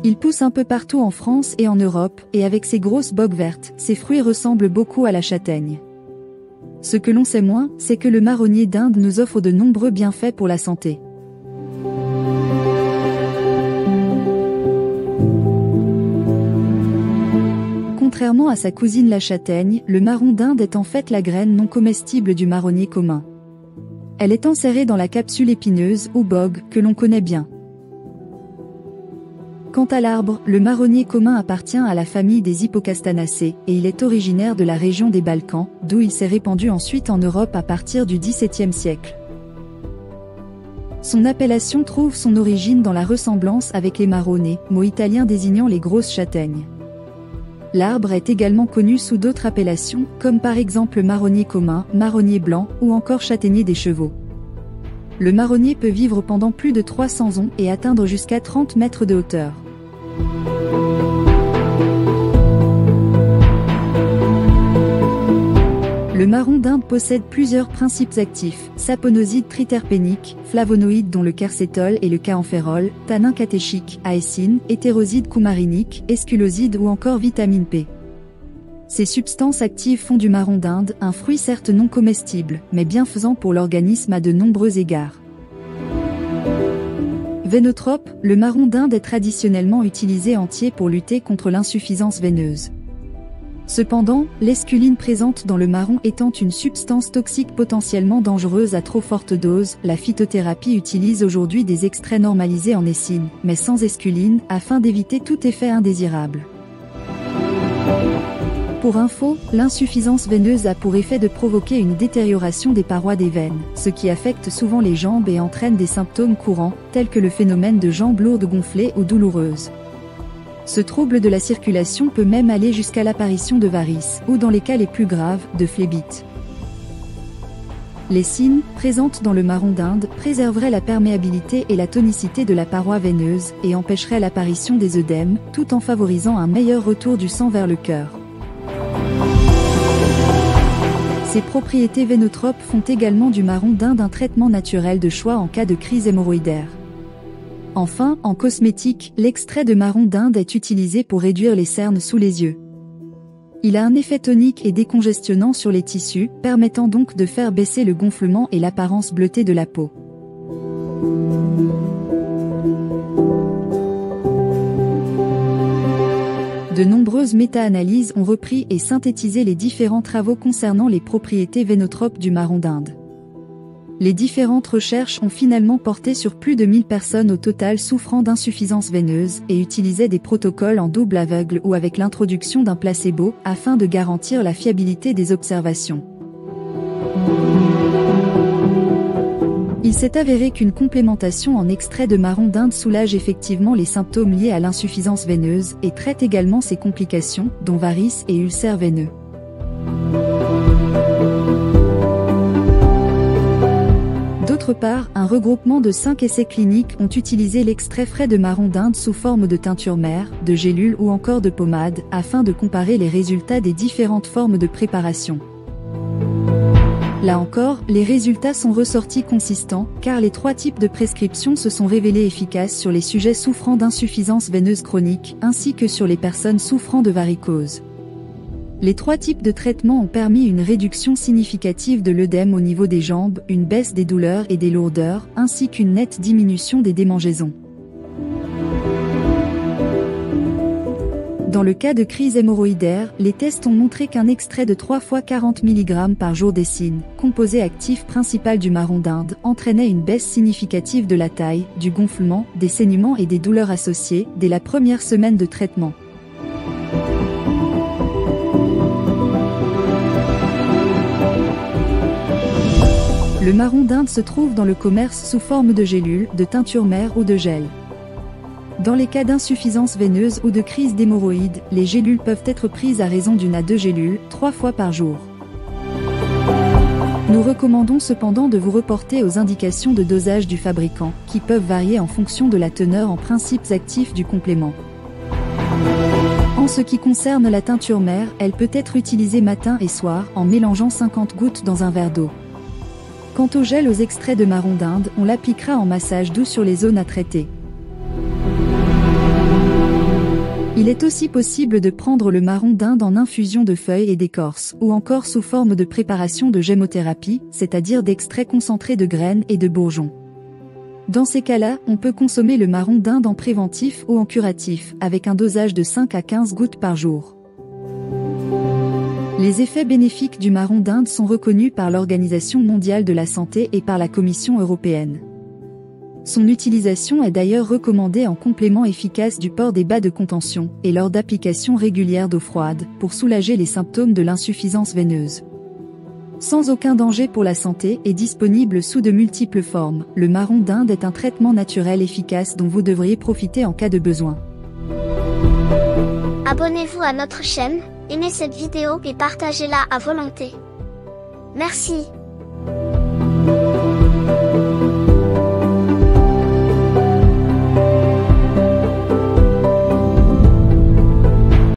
Il pousse un peu partout en France et en Europe, et avec ses grosses bogues vertes, ses fruits ressemblent beaucoup à la châtaigne. Ce que l'on sait moins, c'est que le marronnier d'Inde nous offre de nombreux bienfaits pour la santé. Contrairement à sa cousine la châtaigne, le marron d'Inde est en fait la graine non comestible du marronnier commun. Elle est enserrée dans la capsule épineuse, ou bogue, que l'on connaît bien. Quant à l'arbre, le marronnier commun appartient à la famille des Hippocastanacées, et il est originaire de la région des Balkans, d'où il s'est répandu ensuite en Europe à partir du XVIIe siècle. Son appellation trouve son origine dans la ressemblance avec les marronnées, mot italien désignant les grosses châtaignes. L'arbre est également connu sous d'autres appellations, comme par exemple marronnier commun, marronnier blanc, ou encore châtaignier des chevaux. Le marronnier peut vivre pendant plus de 300 ans et atteindre jusqu'à 30 mètres de hauteur. Le marron d'Inde possède plusieurs principes actifs, saponosides triterpéniques, flavonoïdes dont le quercétol et le kaempférol, tanins catéchiques, aécine, hétérosides coumariniques, esculosides ou encore vitamine P. Ces substances actives font du marron d'Inde un fruit certes non comestible, mais bienfaisant pour l'organisme à de nombreux égards. Vénotrope, le marron d'Inde est traditionnellement utilisé entier pour lutter contre l'insuffisance veineuse. Cependant, l'esculine présente dans le marron étant une substance toxique potentiellement dangereuse à trop forte dose, la phytothérapie utilise aujourd'hui des extraits normalisés en écine, mais sans esculine, afin d'éviter tout effet indésirable. Pour info, l'insuffisance veineuse a pour effet de provoquer une détérioration des parois des veines, ce qui affecte souvent les jambes et entraîne des symptômes courants, tels que le phénomène de jambes lourdes gonflées ou douloureuses. Ce trouble de la circulation peut même aller jusqu'à l'apparition de varices, ou dans les cas les plus graves, de phlébite. L'écine, présente dans le marron d'Inde, préserverait la perméabilité et la tonicité de la paroi veineuse, et empêcherait l'apparition des œdèmes, tout en favorisant un meilleur retour du sang vers le cœur. Ces propriétés vénotropes font également du marron d'Inde un traitement naturel de choix en cas de crise hémorroïdaire. Enfin, en cosmétique, l'extrait de marron d'Inde est utilisé pour réduire les cernes sous les yeux. Il a un effet tonique et décongestionnant sur les tissus, permettant donc de faire baisser le gonflement et l'apparence bleutée de la peau. De nombreuses méta-analyses ont repris et synthétisé les différents travaux concernant les propriétés vénotropes du marron d'Inde. Les différentes recherches ont finalement porté sur plus de 1000 personnes au total souffrant d'insuffisance veineuse et utilisaient des protocoles en double aveugle ou avec l'introduction d'un placebo afin de garantir la fiabilité des observations. Il s'est avéré qu'une complémentation en extrait de marron d'Inde soulage effectivement les symptômes liés à l'insuffisance veineuse et traite également ses complications, dont varices et ulcères veineux. D'autre part, un regroupement de 5 essais cliniques ont utilisé l'extrait frais de marron d'Inde sous forme de teinture mère, de gélules ou encore de pommade, afin de comparer les résultats des différentes formes de préparation. Là encore, les résultats sont ressortis consistants, car les 3 types de prescriptions se sont révélés efficaces sur les sujets souffrant d'insuffisance veineuse chronique, ainsi que sur les personnes souffrant de varicose. Les 3 types de traitements ont permis une réduction significative de l'œdème au niveau des jambes, une baisse des douleurs et des lourdeurs, ainsi qu'une nette diminution des démangeaisons. Dans le cas de crise hémorroïdaire, les tests ont montré qu'un extrait de 3 fois 40 mg par jour d'écine, composé actif principal du marron d'Inde, entraînait une baisse significative de la taille, du gonflement, des saignements et des douleurs associées, dès la première semaine de traitement. Le marron d'Inde se trouve dans le commerce sous forme de gélules, de teinture mère ou de gel. Dans les cas d'insuffisance veineuse ou de crise d'hémorroïdes, les gélules peuvent être prises à raison d'1 à 2 gélules, 3 fois par jour. Nous recommandons cependant de vous reporter aux indications de dosage du fabricant, qui peuvent varier en fonction de la teneur en principes actifs du complément. En ce qui concerne la teinture mère, elle peut être utilisée matin et soir en mélangeant 50 gouttes dans un verre d'eau. Quant au gel aux extraits de marron d'Inde, on l'appliquera en massage doux sur les zones à traiter. Il est aussi possible de prendre le marron d'Inde en infusion de feuilles et d'écorce, ou encore sous forme de préparation de gémothérapie, c'est-à-dire d'extrait concentré de graines et de bourgeons. Dans ces cas-là, on peut consommer le marron d'Inde en préventif ou en curatif, avec un dosage de 5 à 15 gouttes par jour. Les effets bénéfiques du marron d'Inde sont reconnus par l'Organisation mondiale de la santé et par la Commission européenne. Son utilisation est d'ailleurs recommandée en complément efficace du port des bas de contention, et lors d'application régulière d'eau froide, pour soulager les symptômes de l'insuffisance veineuse. Sans aucun danger pour la santé et disponible sous de multiples formes, le marron d'Inde est un traitement naturel efficace dont vous devriez profiter en cas de besoin. Abonnez-vous à notre chaîne, aimez cette vidéo et partagez-la à volonté. Merci.